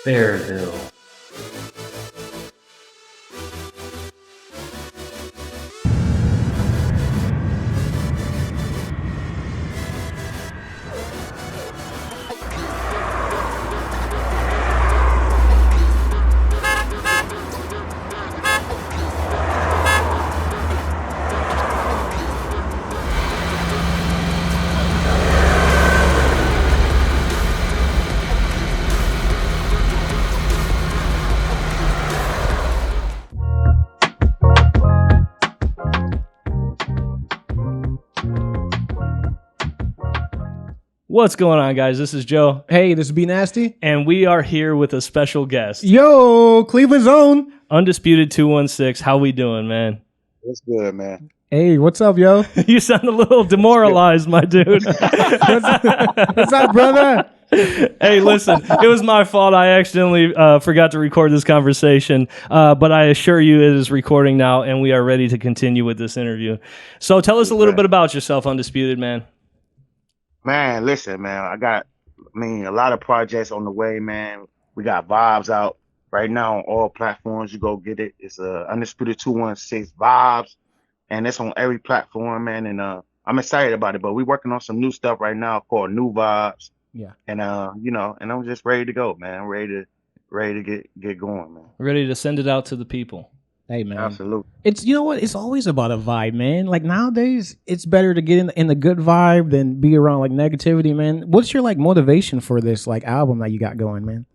Fairville. What's going on, guys? This is Joe. Hey, this is B Nasty. And we are here with a special guest. Yo, Cleveland's own. Undisputed216. How we doing, man? It's good, man. Hey, what's up, yo? You sound a little demoralized, my dude. What's up, brother? Hey, listen, it was my fault. I accidentally forgot to record this conversation, but I assure you it is recording now, and we are ready to continue with this interview. So tell us a little bit about yourself, Undisputed, man. Man, listen, man. A lot of projects on the way, man. We got Vibes out right now on all platforms. You go get it. It's Undisputed216 Vibes, and it's on every platform, man. And I'm excited about it. But we're working on some new stuff right now called New Vibes. Yeah. And and I'm just ready to go, man. Ready to get going, man. Ready to send it out to the people. Hey, man. Absolutely. It's, you know what? It's always about a vibe, man. Like nowadays, it's better to get in the good vibe than be around like negativity, man. What's your like motivation for this like album that you got going, man?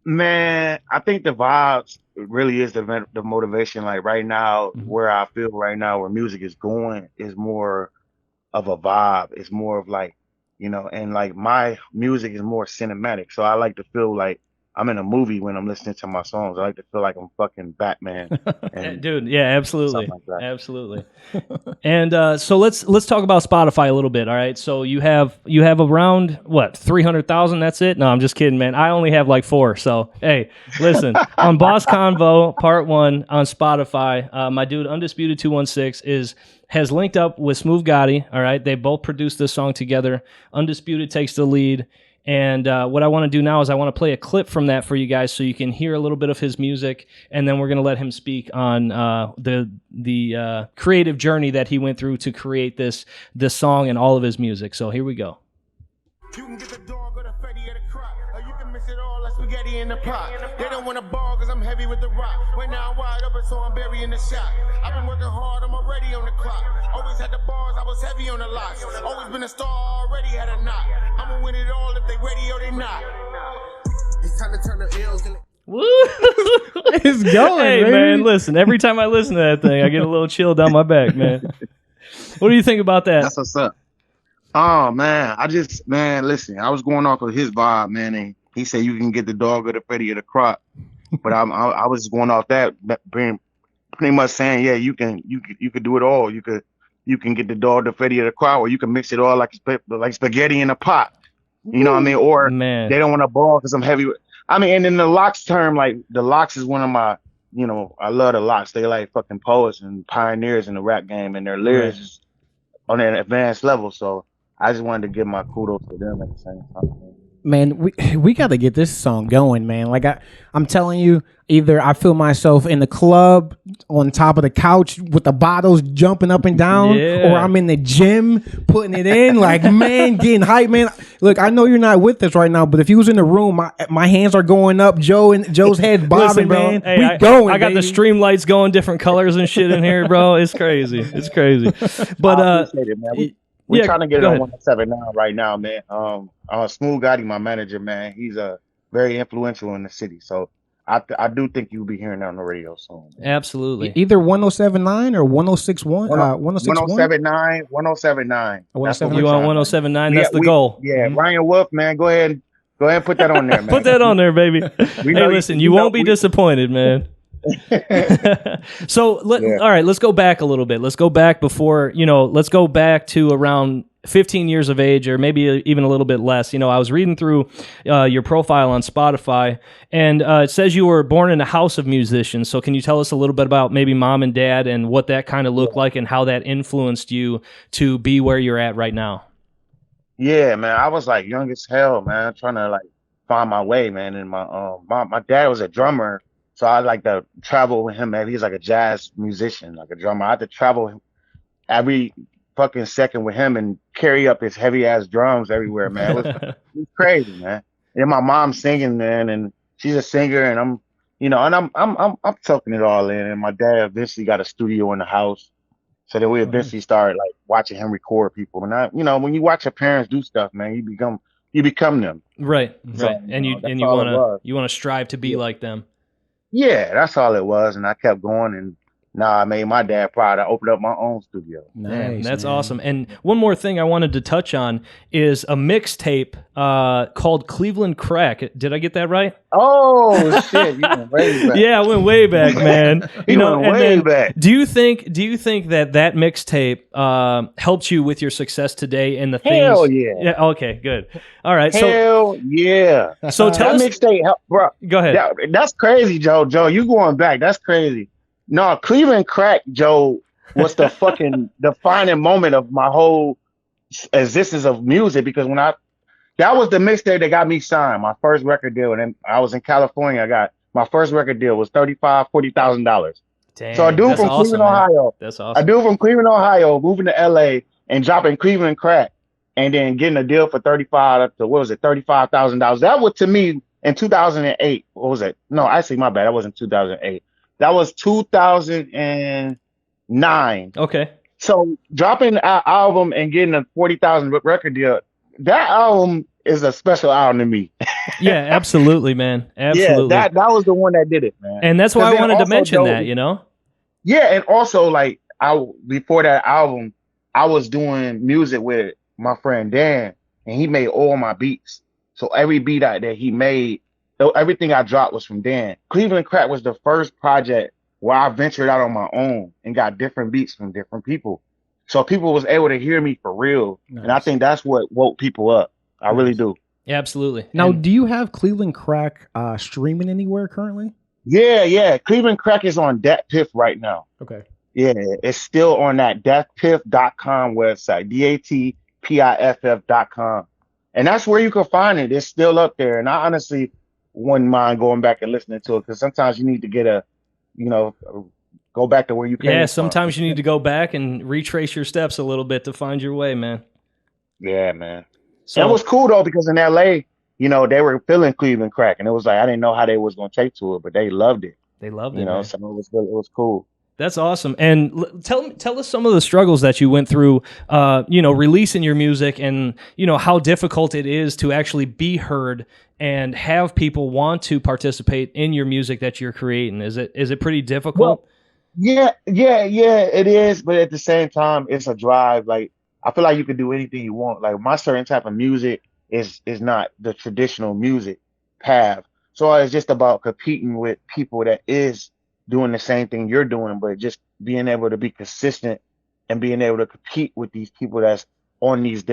Man, I think the vibes really is the motivation. Like right now, where I feel right now, where music is going, is more of a vibe. It's more of like, and like my music is more cinematic. So I like to feel like I'm in a movie when I'm listening to my songs. I like to feel like I'm fucking Batman. And dude, yeah, absolutely. Like that. Absolutely. And so let's talk about Spotify a little bit, all right? So you have around, 300,000, that's it? No, I'm just kidding, man. I only have like 4. So, hey, listen, on Boss Convo Part 1 on Spotify, my dude Undisputed216 has linked up with Smooth Gotti, all right? They both produced this song together. Undisputed takes the lead. And what I want to do now is I want to play a clip from that for you guys so you can hear a little bit of his music, and then we're going to let him speak on the creative journey that he went through to create this song and all of his music. So here we go. You can get the dog or the fatty or the crop, or you can mix it all like spaghetti in the pot. They don't want a ball because I'm heavy with the rock. Right now I'm wide open, so I'm burying the shot. I've been working hard, I'm already on the clock. Always had the bars, I was heavy on the locks. Always been a star, already had a knock. I'ma win it all if they ready or they not. It's time to turn the L's in. Woo! It's going, hey, baby. man, listen, every time I listen to that thing, I get a little chill down my back, man. What do you think about that? That's what's up. Oh, man. Listen, I was going off of his vibe, man, and he said you can get the dog or the fatty or the crop. But I was going off that, pretty much saying, yeah, you can do it all. You can get the dog, the fatty or the crop, or you can mix it all like spaghetti in a pot. You know what I mean? Or Man. They don't want a ball because I'm heavy. And in the Locks term, like the Locks is one of my, I love the Locks. They like fucking poets and pioneers in the rap game, and their lyrics is on an advanced level. So I just wanted to give my kudos to them at the same time. Man, we got to get this song going, man. Like I'm telling you, either I feel myself in the club on top of the couch with the bottles jumping up and down, or I'm in the gym putting it in. Like, man, getting hype, man. Look, I know you're not with us right now, but if you was in the room, my hands are going up. Joe's head bobbing, Listen, bro. man. Hey, we going. I got the stream lights going, different colors and shit in here, bro. It's crazy. It's crazy. But I appreciate it, man. We're trying to get it on 179 right now, man. Smooth Gotti, my manager, man, he's very influential in the city. So I do think you'll be hearing that on the radio soon. Man. Absolutely. Either 1079 or 1061. 1079, 1079. You want 1079? That's the goal. Yeah, Ryan Wolf, man, go ahead and put that on there, man. Put that on there, baby. Hey, listen, you won't be disappointed, man. So all right, let's go back a little bit. Let's go back let's go back to around 15 years of age, or maybe even a little bit less. I was reading through your profile on Spotify, and it says you were born in a house of musicians. So can you tell us a little bit about maybe mom and dad and what that kind of looked like and how that influenced you to be where you're at right now? Yeah, man, I was like young as hell, man, trying to like find my way, man. And my dad was a drummer, so I like to travel with him, man. He's like a jazz musician, like a drummer. I had to travel every fucking second with him and carry up his heavy ass drums everywhere, man. It was crazy, man. And my mom's singing, man, and she's a singer, and I'm soaking it all in. And my dad eventually got a studio in the house, so then we eventually started like watching him record people. And when you watch your parents do stuff, man, you become them. Right. So, And you want to strive to be like them. Yeah, that's all it was. And I kept going, and now I made my dad proud. I opened up my own studio. Nice, that's awesome. And one more thing I wanted to touch on is a mixtape called Cleveland Crack. Did I get that right? Oh shit, you went way back. Yeah, I went way back, man. Went way back. Do you think that mixtape helped you with your success today and the things? Hell yeah. Yeah. Okay, good. All right. Hell yeah. So tell us. That mixtape, bro. Go ahead. That's crazy, Joe. Joe, you going back? That's crazy. No, Cleveland Crack, Joe, was the fucking defining moment of my whole existence of music, because that was the mixtape that got me signed, my first record deal. And then I was in California. I got my first record deal was $40,000. So a dude from Cleveland, Ohio. That's awesome. A dude from Cleveland, Ohio, moving to LA and dropping Cleveland Crack and then getting a deal for $35,000. That was, to me, in 2008. What was it? No, actually, my bad. That wasn't 2008. That was 2009. Okay. So dropping an album and getting a 40,000 record deal, that album is a special album to me. Yeah, absolutely, man. Absolutely. Yeah, that was the one that did it, man. And that's why I wanted to mention that, Yeah, and also like before that album, I was doing music with my friend Dan, and he made all my beats. So every beat that he made, everything I dropped was from Dan. Cleveland Crack was the first project where I ventured out on my own and got different beats from different people. So people was able to hear me for real. Nice. And I think that's what woke people up. I really do. Yeah, absolutely. Now, do you have Cleveland Crack streaming anywhere currently? Yeah. Cleveland Crack is on DatPiff right now. Okay. Yeah, it's still on that datpiff.com website, datpiff.com. And that's where you can find it. It's still up there. And I honestly wouldn't mind going back and listening to it, because sometimes you need to get go back to where you came from. Sometimes you need to go back and retrace your steps a little bit to find your way, man. Yeah, man. So that was cool though, because in LA, they were feeling Cleveland Crack, and it was like I didn't know how they was gonna take to it, but they loved it. They loved it. So it was cool. That's awesome. And tell us some of the struggles that you went through, releasing your music, and how difficult it is to actually be heard and have people want to participate in your music that you're creating. Is it pretty difficult? Well, yeah, it is. But at the same time, it's a drive. Like, I feel like you can do anything you want. Like, my certain type of music is not the traditional music path. So it's just about competing with people that is doing the same thing you're doing, but just being able to be consistent and being able to compete with these people that's on these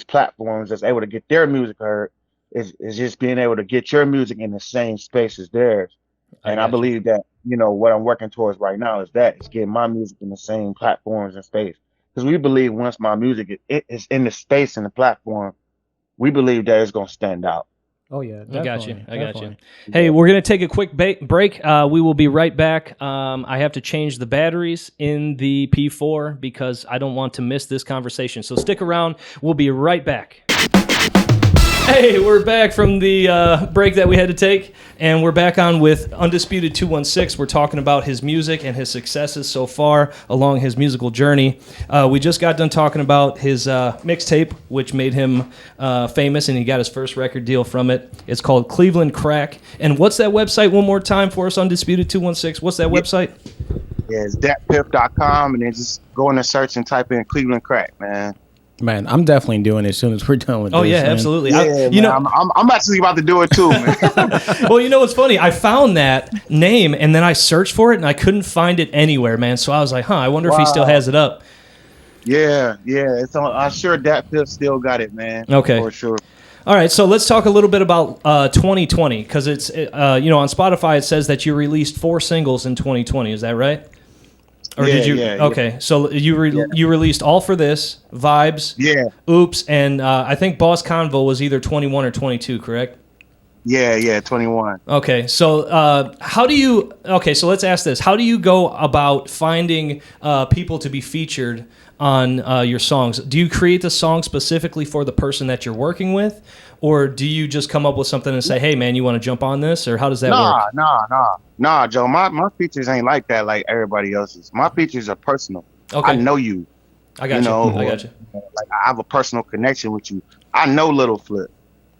platforms, that's able to get their music heard, is just being able to get your music in the same space as theirs. And I believe that, what I'm working towards right now is getting my music in the same platforms and space. Because we believe once my music is in the space and the platform, we believe that it's going to stand out. Oh, yeah. I got you. Hey, we're going to take a quick break. We will be right back. I have to change the batteries in the P4 because I don't want to miss this conversation. So stick around. We'll be right back. Hey, we're back from the break that we had to take, and we're back on with Undisputed216. We're talking about his music and his successes so far along his musical journey. We just got done talking about his mixtape, which made him famous, and he got his first record deal from it. It's called Cleveland Crack. And what's that website one more time for us, Undisputed216? What's that website? Yeah, it's datpiff.com, and then just go in the search and type in Cleveland Crack, man. Man, I'm definitely doing it as soon as we're done with this. Oh, yeah, man. Absolutely. Yeah, I'm actually about to do it too, man. Well, what's funny? I found that name, and then I searched for it, and I couldn't find it anywhere, man. So I was like, I wonder if he still has it up. Yeah. It's on. I'm sure DatPiff still got it, man. Okay. For sure. All right, so let's talk a little bit about 2020, because it's, on Spotify it says that you released 4 singles in 2020. Is that right? Or did you? Yeah. Okay, so you released All For This, Vibes, Yeah. Oops, and I think Boss Convo was either 21 or 22, correct? Yeah, 21. Okay, so so let's ask this. How do you go about finding people to be featured on your songs? Do you create the song specifically for the person that you're working with? Or do you just come up with something and say, hey, man, you want to jump on this? Or how does that work? Nah, Joe. My features ain't like that like everybody else's. My features are personal. Okay. I know you. I got you. I got you. Like I have a personal connection with you. I know Little Flip.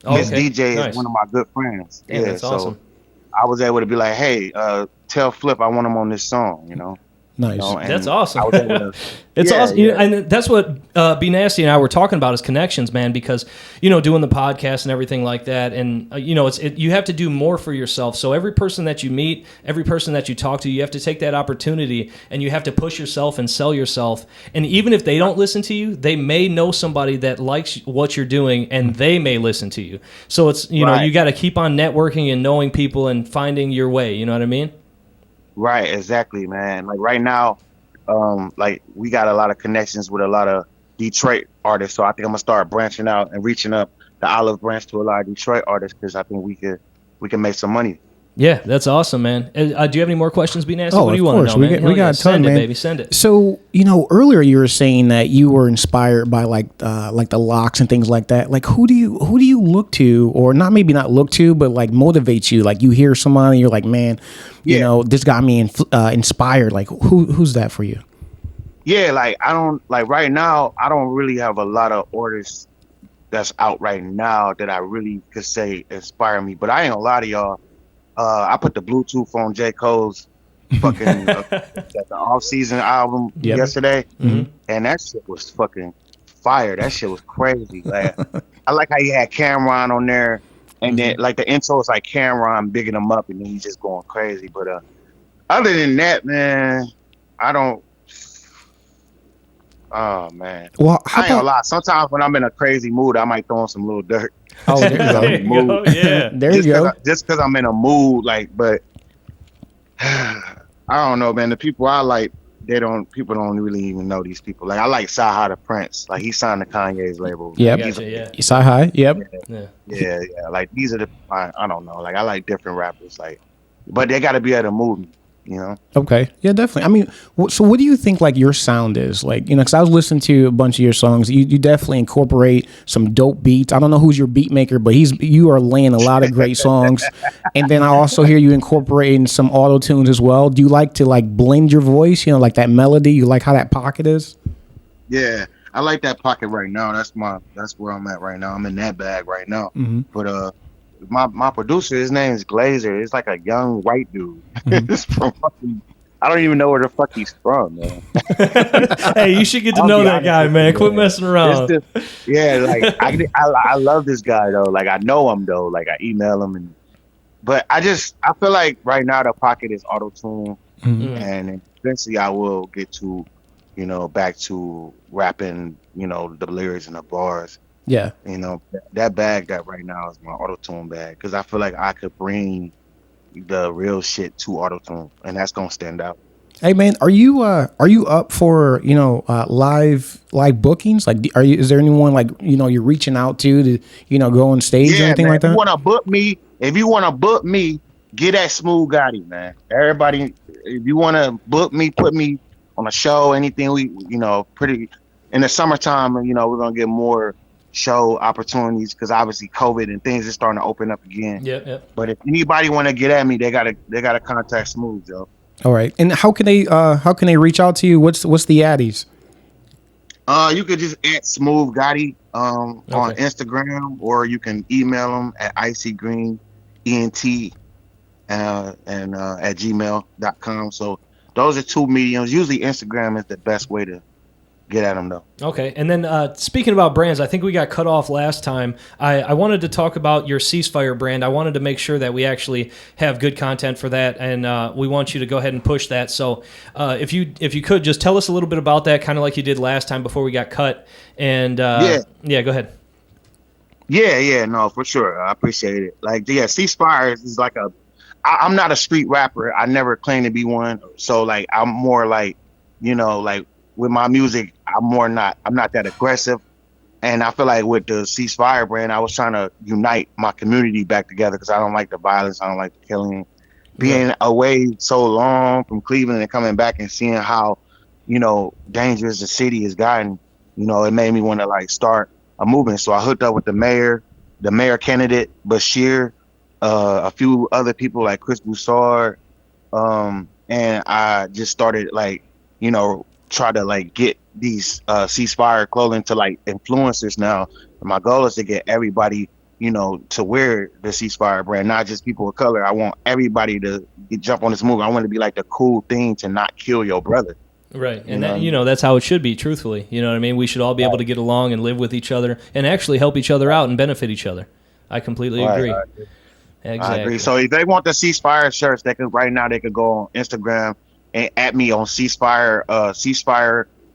His DJ is one of my good friends. Damn, that's awesome. I was able to be like, hey, tell Flip I want him on this song, you know. Nice. You know, that's awesome. I was able to, it's awesome. Yeah. And that's what Be Nasty and I were talking about is connections, man, because, doing the podcast and everything like that. And, you have to do more for yourself. So every person that you meet, every person that you talk to, you have to take that opportunity and you have to push yourself and sell yourself. And even if they don't listen to you, they may know somebody that likes what you're doing and they may listen to you. So it's, you got to keep on networking and knowing people and finding your way. You know what I mean? Right, exactly, man. Like right now, like we got a lot of connections with a lot of Detroit artists. So I think I'm gonna start branching out and reaching up the olive branch to a lot of Detroit artists because I think we can make some money. Yeah, that's awesome, man. Do you have any more questions, Be Nasty? What do you want to know, man? We got a ton, send man. It, baby. Send it. So, earlier you were saying that you were inspired by like the locks and things like that. Like, who do you look to, or maybe not look to, but like motivates you? Like, you hear someone and you're like, man, this got me inspired. Like, who's that for you? Yeah, like right now, I don't really have a lot of artists that's out right now that I really could say inspire me. But I ain't gonna lie to y'all. I put the Bluetooth on J. Cole's fucking the off-season album yesterday, and that shit was fucking fire. That shit was crazy. Like, I like how you had Cameron on there, and then like the intro is like Cameron bigging him up, and then he's just going crazy. But other than that, man, I don't. Oh man, well, I ain't gonna lie. Sometimes when I'm in a crazy mood, I might throw on some little dirt. Oh, there you go. Yeah, there you go. Just because I'm in a mood, like, but I don't know, man. The people I like, people don't really even know these people. Like, I like Sci-Hi the Prince. Like, he signed to Kanye's label. Yep. Sci-Hi. Yep. Yeah. Like, these are the I don't know. Like, I like different rappers. Like, but they got to be able to move me. Okay. Yeah, definitely. I mean, so what do you think like your sound is like, because I was listening to a bunch of your songs. You definitely incorporate some dope beats. I don't know who's your beat maker, but you are laying a lot of great songs. And then I also hear you incorporating some auto tunes as well. Do you like to like blend your voice, like that melody? You like how that pocket is? Yeah, I like that pocket right now. That's where I'm at right now. I'm in that bag right now. Mm-hmm. But my producer, his name's Glazer. He's like a young white dude. It's from fucking, I don't even know where the fuck he's from, man. Hey, you should get to know that guy, man. Quit messing around. Like I love this guy though. Like I know him though. Like I email him but I feel like right now the pocket is auto tune, and eventually I will get to, back to rapping, the lyrics and the bars. Yeah. That bag that right now is my auto-tune bag because I feel like I could bring the real shit to auto-tune and that's going to stand out. Hey man, are you up for, live bookings? Like is there anyone like, you're reaching out to go on stage or anything like that? If you want to book me, get at Smooth Gotti, man. Everybody, if you want to book me, put me on a show, anything pretty in the summertime, we're going to get more show opportunities because obviously COVID and things are starting to open up again. Yep. But if anybody want to get at me, they gotta contact Smooth, Joe. All right. And how can they reach out to you? What's the addies? You could just add Smooth Gotti on Instagram, or you can email them at icygreenent and at gmail.com. So those are two mediums. Usually Instagram is the best way to get at them though. Okay, and then speaking about brands, I think we got cut off last time. I wanted to talk about your Ceasefire brand. I wanted to make sure that we actually have good content for that, and we want you to go ahead and push that. So if you could just tell us a little bit about that, kind of like you did last time before we got cut. And go ahead. Yeah, no, for sure. I appreciate it. Like, Ceasefire is like I'm not a street rapper. I never claimed to be one. So like, I'm more like, like with my music, I'm not that aggressive. And I feel like with the Ceasefire brand, I was trying to unite my community back together because I don't like the violence, I don't like the killing. Being away so long from Cleveland and coming back and seeing how, dangerous the city has gotten, it made me want to like start a movement. So I hooked up with the mayor candidate Bashir, a few other people like Chris Broussard, and I just started like, try to like get these Ceasefire clothing to like influencers now. And my goal is to get everybody, to wear the Ceasefire brand, not just people of color. I want everybody to jump on this movement. I want to be like the cool thing to not kill your brother. Right. And that's how it should be, truthfully. You know what I mean? We should all be able to get along and live with each other and actually help each other out and benefit each other. I completely agree. Exactly. I agree. So if they want the Ceasefire shirts, they could go on Instagram and at me on Ceasefire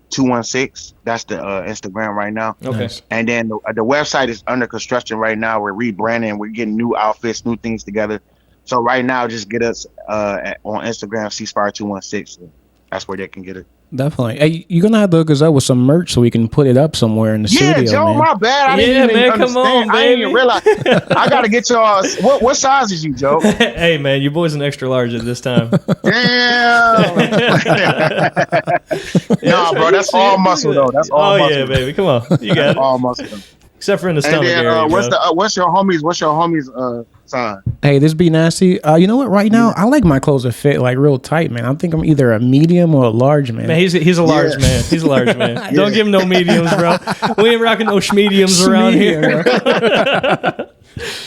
216. That's the Instagram right now. Okay. Nice. And then the website is under construction right now. We're rebranding. We're getting new outfits, new things together. So right now, just get us on Instagram, Ceasefire 216. That's where they can get it. Definitely. Hey, you're gonna have to hook us up with some merch so we can put it up somewhere in the studio. Yeah, Joe, man. my bad. I didn't even understand. Come on, I didn't even realize. I gotta get y'all. What size is you, Joe? Hey, man, your boy's an extra large at this time. Damn. Nah, bro, that's all muscle though. That's all muscle. Oh yeah, baby, come on, you got it. All muscle though. Except for in the stomach And then area. what's your homies sign? Hey, this be nasty. You know what? Right now, I like my clothes to fit like real tight, man. I think I'm either a medium or a large, man. Man, he's a large man. He's a large man. Don't give him no mediums, bro. We ain't rocking no schmediums around here.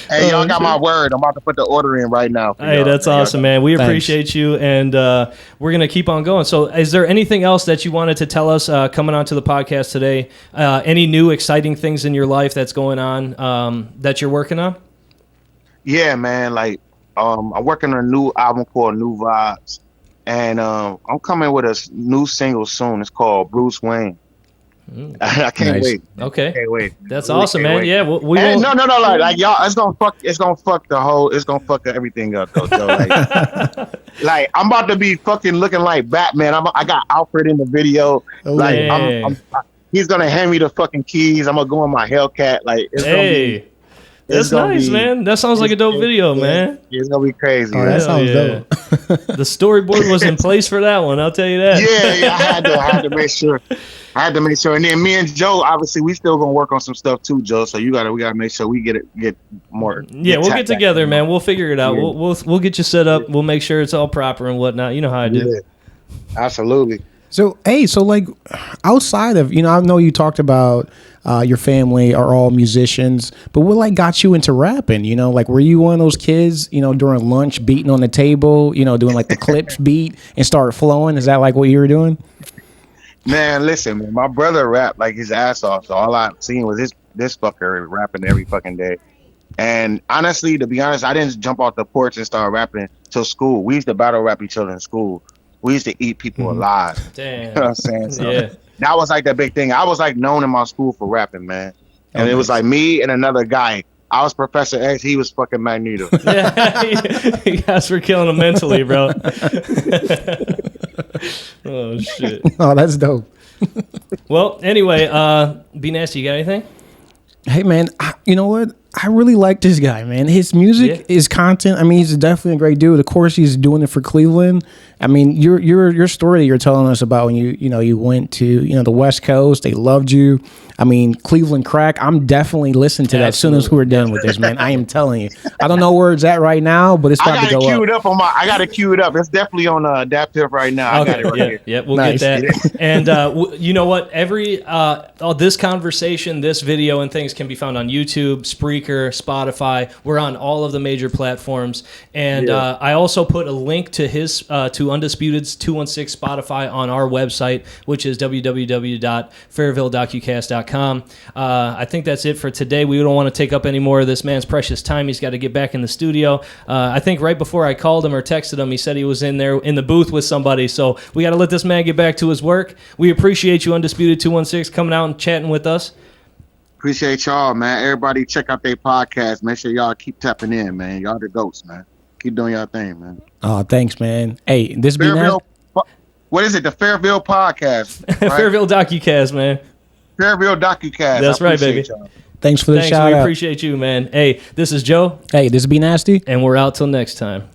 Hey, y'all got my word. I'm about to put the order in right now. Hey, that's awesome, man. We appreciate you, and we're going to keep on going. So is there anything else that you wanted to tell us coming onto the podcast today? Any new exciting things in your life that's going on that you're working on? Yeah, man. Like, I'm working on a new album called New Vibes, and I'm coming with a new single soon. It's called Bruce Wayne. I can't wait. Okay, can't wait. That's awesome, man. Wait. Yeah, we will. No, like y'all. It's gonna fuck everything up, though, Joe. Like I'm about to be fucking looking like Batman. I got Alfred in the video. Like he's gonna hand me the fucking keys. I'm gonna go in my Hellcat. Like it's gonna be. That's nice, man. That sounds like a dope video, man. It's gonna be crazy. Oh, that sounds dope. The storyboard was in place for that one. I'll tell you that. Yeah, I had to make sure. And then me and Joe, obviously, we still gonna work on some stuff too, Joe. So we gotta make sure we get more. Yeah, we'll get together, man. We'll figure it out. Yeah. We'll get you set up. We'll make sure it's all proper and whatnot. You know how I do. Yeah, absolutely. So, hey, like outside of, I know you talked about your family are all musicians, but what like got you into rapping? Like were you one of those kids, during lunch beating on the table, doing like the clips beat and start flowing? Is that like what you were doing? Man, listen, man, my brother rapped like his ass off. So all I seen was this fucker rapping every fucking day. And honestly, to be honest, I didn't jump off the porch and start rapping till school. We used to battle rap each other in school. We used to eat people alive. Damn. You know what I'm saying? So yeah. That was like the big thing. I was like known in my school for rapping, man. And it was like me and another guy. I was Professor X. He was fucking Magneto. Yeah, you guys were killing him mentally, bro. Oh, shit. Oh, that's dope. Well, anyway, Be Nasty, you got anything? Hey, man, you know what? I really like this guy, man. His music, his content. I mean, he's definitely a great dude. Of course, he's doing it for Cleveland. I mean, your story that you're telling us about when you went to the West Coast, they loved you. I mean, Cleveland crack. I'm definitely listening to that as soon as we're done with this, man. I am telling you. I don't know where it's at right now, but it's about to go up. I got it queued up. It's definitely on Adaptive right now. Okay, I got it right here. Yeah, we'll get that. And you know what? Every this conversation, this video, and things can be found on YouTube, Spreaker, Spotify. We're on all of the major platforms. And I also put a link to his to Undisputed216 Spotify on our website, which is www.fairvilledocucast.com. I think that's it for today. We don't want to take up any more of this man's precious time. He's got to get back in the studio. I think right before I called him or texted him, he said he was in there in the booth with somebody. So we got to let this man get back to his work. We appreciate you, Undisputed216, coming out and chatting with us. Appreciate y'all, man. Everybody check out their podcast. Make sure y'all keep tapping in, man. Y'all the goats, man. Keep doing y'all thing, man. Oh, thanks, man. Hey, this be Fairville, what is it? The Fairville podcast. Right? Fairville Docucast, man. Stereo Docucast. That's right, baby. Y'all. Thanks for the Thanks, shout we out. appreciate you, man. Hey, this is Joe, Hey, this is Be Nasty. and we're out till next time.